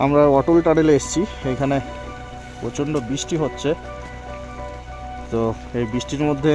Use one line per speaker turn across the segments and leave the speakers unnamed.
আমরা অটল টানেলে এসেছি। এখানে প্রচণ্ড বৃষ্টি হচ্ছে, তো এই বৃষ্টির মধ্যে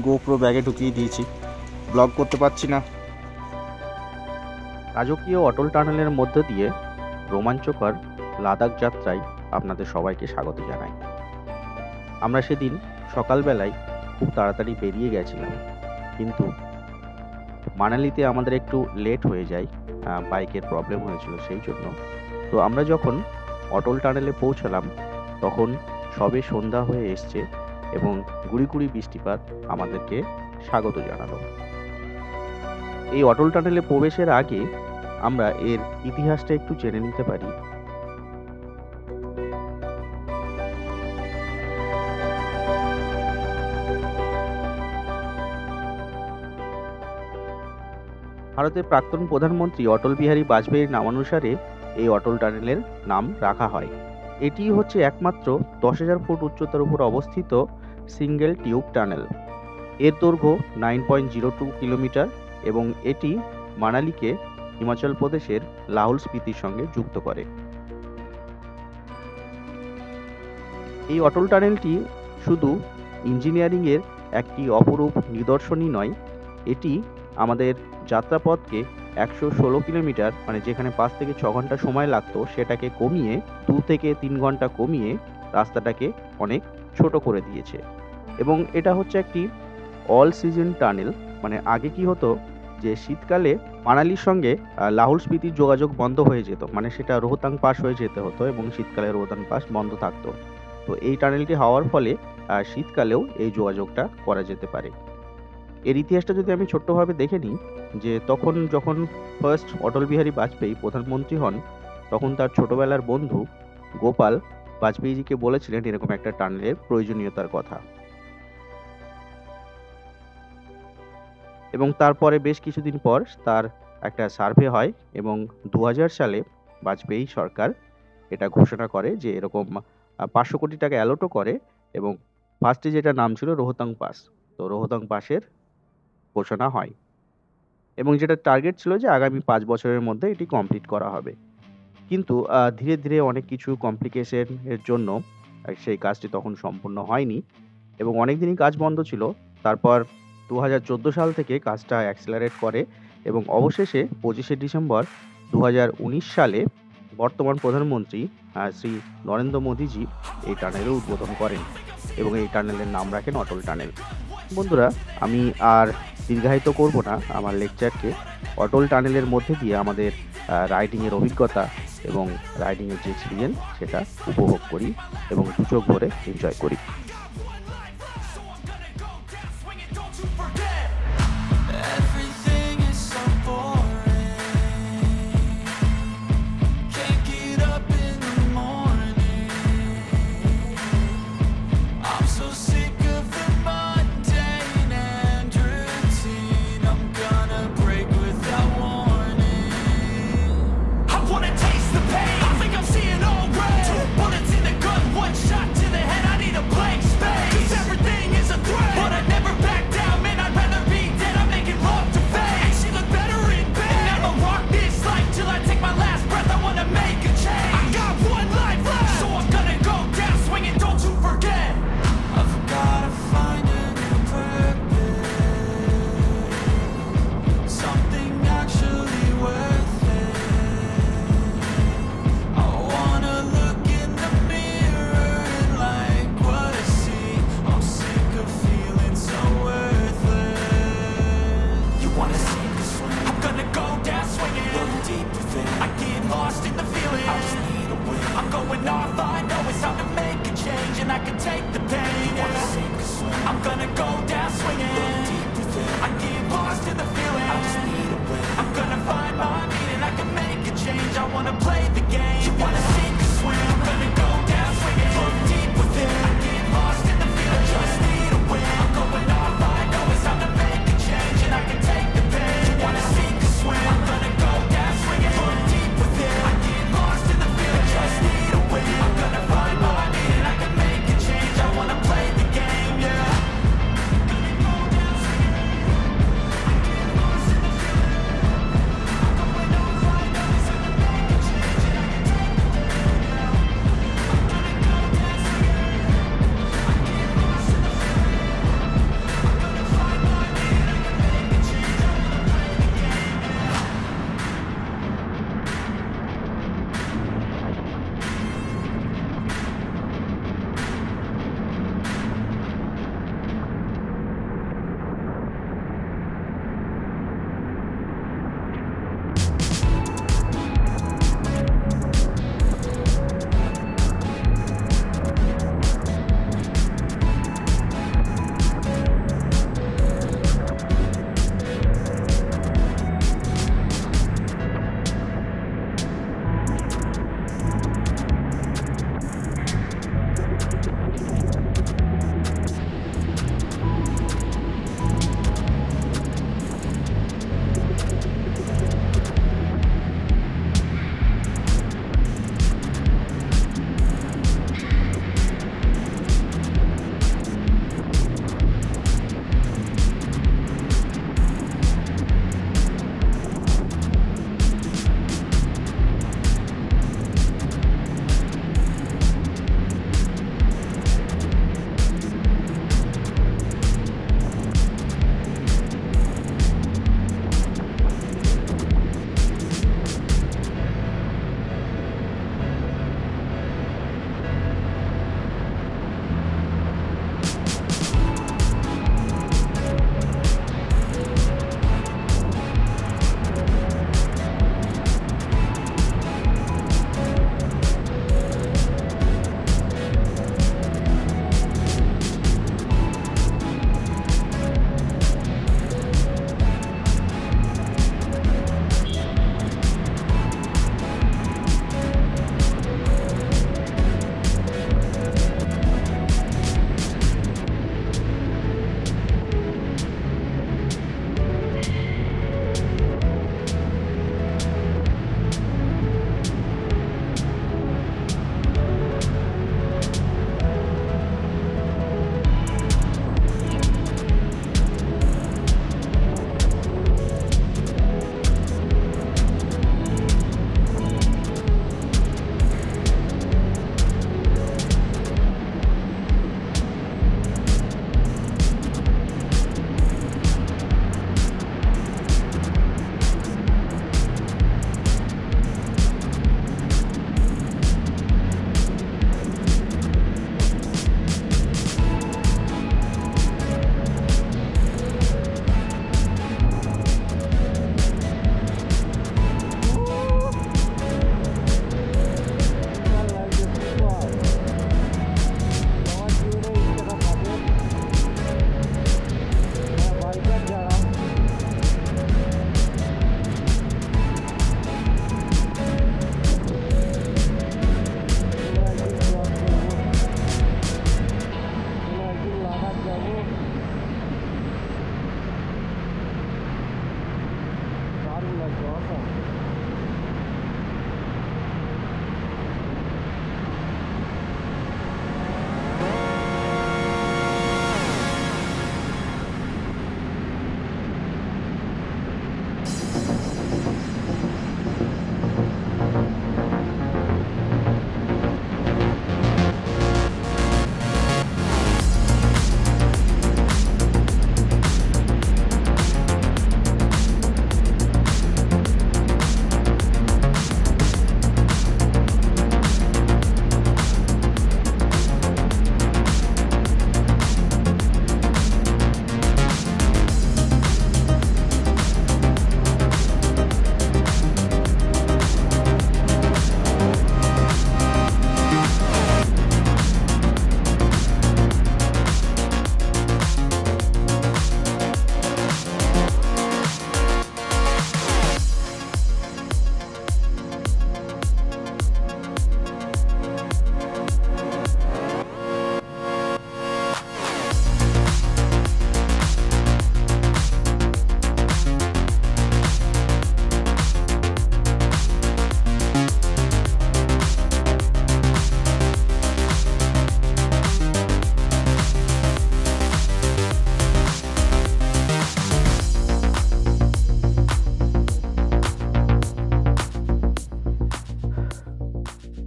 গোপ্রো ব্যাগে ঢুকিয়ে দিয়েছি, ব্লগ করতে পারছি না।
রাজকীয় অটল টানেলের মধ্য দিয়ে রোমাঞ্চকর লাদাখ যাত্রায় আপনাদের সবাইকে স্বাগত জানাই। আমরা সেদিন সকালবেলায় খুব তাড়াতাড়ি বেরিয়ে গেছিলাম, কিন্তু মানালিতে আমাদের একটু লেট হয়ে যায়, বাইকের প্রবলেম হয়েছিল সেই জন্য। তো আমরা যখন অটল টানেলে পৌঁছলাম তখন সবে সন্ধ্যা হয়ে এসছে এবং গুড়ি গুড়ি বৃষ্টিপাত আমাদেরকে স্বাগত জানালো। এই অটল টানেলে প্রবেশের আগে আমরা এর ইতিহাসটা একটু জেনে নিতে পারি। ভারতের প্রাক্তন প্রধানমন্ত্রী অটল বিহারী বাজপেয়ীর নামানুসারে এই অটল টানেলের নাম রাখা হয়। এটি হচ্ছে একমাত্র 10,000 ফুট উচ্চতার উপর অবস্থিত সিঙ্গেল টিউব টানেল। এর দৈর্ঘ্য 9.02 কিলোমিটার এবং এটি মানালিকে হিমাচল প্রদেশের লাহুল স্পিতির সঙ্গে যুক্ত করে। এই অটল টানেলটি শুধু ইঞ্জিনিয়ারিংয়ের একটি অপরূপ নিদর্শনই নয়, এটি আমাদের যাত্রাপথকে 116 কিলোমিটার, মানে যেখানে 5 থেকে 6 ঘন্টা সময় লাগতো সেটাকে কমিয়ে 2 থেকে 3 ঘন্টা কমিয়ে রাস্তাটাকে অনেক ছোট করে দিয়েছে। এবং এটা হচ্ছে একটি অল সিজন টানেল। মানে আগে কি হতো যে শীতকালে মানালির সঙ্গে লাহুল স্পিতির যোগাযোগ বন্ধ হয়ে যেত, মানে সেটা রোহতাং পাস হয়ে যেতে হতো এবং শীতকালে রোহতাং পাস বন্ধ থাকতো। তো এই টানেলটি হওয়ার ফলে শীতকালেও এই যোগাযোগটা করা যেতে পারে। এর ইতিহাসটা যদি আমি ছোট্টভাবে দেখে নিই, যে তখন যখন ফার্স্ট অটল বিহারী বাজপেয়ী প্রধানমন্ত্রী হন তখন তার ছোটবেলার বন্ধু গোপাল বাজপেয়ীজিকে বলেছিলেন এরকম একটা টানেলের প্রয়োজনীয়তার কথা। এবং তারপরে বেশ কিছুদিন পর তার একটা সার্ভে হয় এবং 2000 সালে বাজপেয়ী সরকার এটা ঘোষণা করে যে এরকম 500 কোটি টাকা অ্যালোটও করে এবং ফার্স্টে যেটা নাম ছিল রোহতাং পাস, তো রোহতাং পাসের ঘোষণা হয় এবং যেটা টার্গেট ছিল যে আগামী 5 বছরের মধ্যে এটি কমপ্লিট করা হবে। কিন্তু ধীরে ধীরে অনেক কিছু কমপ্লিকেশনের জন্য সেই কাজটি তখন সম্পূর্ণ হয়নি এবং অনেক দিনই কাজ বন্ধ ছিল। তারপর 2014 সাল থেকে কাজটা অ্যাক্সেলারেট করে এবং অবশেষে 25শে ডিসেম্বর 2019 সালে বর্তমান প্রধানমন্ত্রী শ্রী নরেন্দ্র মোদীজি এই টানেলের উদ্বোধন করেন এবং এই টানেলের নাম রাখেন অটল টানেল। বন্ধুরা, আমি আর দীর্ঘায়িত করব না আমার লেকচারকে। অটল টানেলের মধ্যে দিয়ে আমাদের রাইডিংয়ের অভিজ্ঞতা এবং রাইডিংয়ের যে এক্সপিরিয়েন্স সেটা উপভোগ করি এবং দু চোখ ভরে এনজয় করি।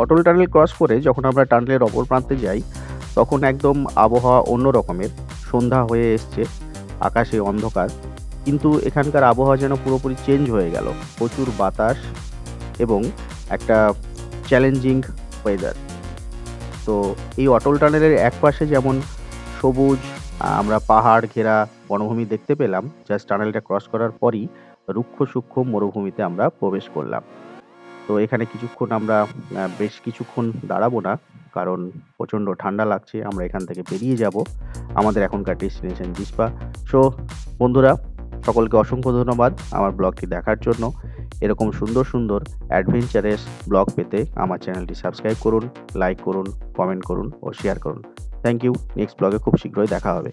অটল টানেল ক্রস করে যখন আমরা টানেলের অপর প্রান্তে যাই তখন একদম আবহাওয়া অন্য রকমের। সন্ধ্যা হয়ে এসছে, আকাশে অন্ধকার, কিন্তু এখানকার আবহাওয়া যেন পুরোপুরি চেঞ্জ হয়ে গেল। প্রচুর বাতাস এবং একটা চ্যালেঞ্জিং ওয়েদার। তো এই অটল টানেলের একপাশে যেমন সবুজ আমরা পাহাড় ঘেরা বনভূমি দেখতে পেলাম, জাস্ট টানেলটা ক্রস করার পরই রুক্ষ সূক্ষ্ম মরুভূমিতে আমরা প্রবেশ করলাম। তো এখানে কিছুক্ষণ আমরা বেশ কিছুক্ষণ দাঁড়াবো না, কারণ প্রচণ্ড ঠান্ডা লাগছে। আমরা এখান থেকে বেরিয়ে যাব আমাদের এখনকার ডেস্টিনেশন জিসপা। সো বন্ধুরা, সকলকে অসংখ্য ধন্যবাদ আমার ব্লগটি দেখার জন্য। এরকম সুন্দর সুন্দর অ্যাডভেঞ্চারাস ব্লগ পেতে আমার চ্যানেলটি সাবস্ক্রাইব করুন, লাইক করুন, কমেন্ট করুন ও শেয়ার করুন। Thank you. নেক্সট ব্লগে খুব শীঘ্রই দেখা হবে।